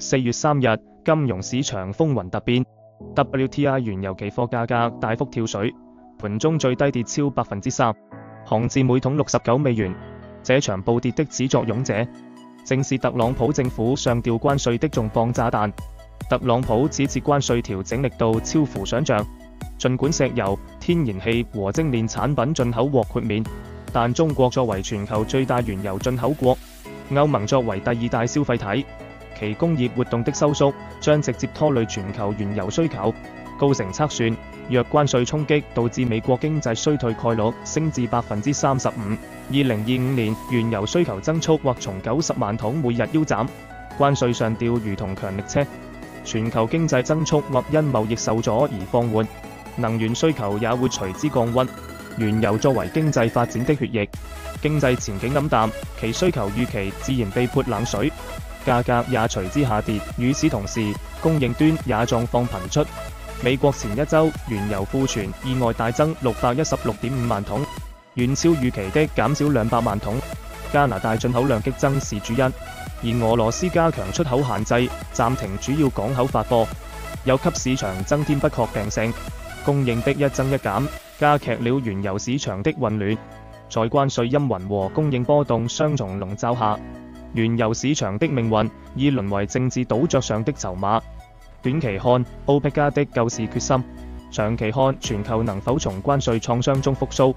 4月3日，金融市場風雲突變 ，WTI 原油期貨價格大幅跳水，盤中最低跌超3%，降至每桶69美元。這場暴跌的始作俑者，正是特朗普政府上調關稅的重磅炸彈。特朗普此次關稅調整力度超乎想象，儘管石油、天然氣和精煉產品進口獲豁免，但中國作為全球最大原油進口國，歐盟作為第2大消費體，其工業活動的收縮將直接拖累全球原油需求。高盛測算，若關稅衝擊導致美國經濟衰退概率升至35%，2025年原油需求增速或從90萬桶每日腰斬。關稅上調如同強力車，全球經濟增速或因貿易受阻而放緩，能源需求也會隨之降溫。原油作為經濟發展的血液，經濟前景黯淡，其需求預期自然被潑冷水，價格也隨之下跌。與此同時，供應端也狀況頻出。美國前一周原油庫存意外大增616.5萬桶，遠超預期的減少200萬桶。加拿大進口量激增是主因，而俄羅斯加強出口限制，暫停主要港口發貨，又給市場增添不確定性。供應的一增一減，加劇了原油市場的混亂。在關稅陰雲和供應波動雙重籠罩下，原油市場的命運已淪為政治賭桌上的籌碼。短期看歐佩加的救市決心，長期看全球能否從關稅創傷中復甦。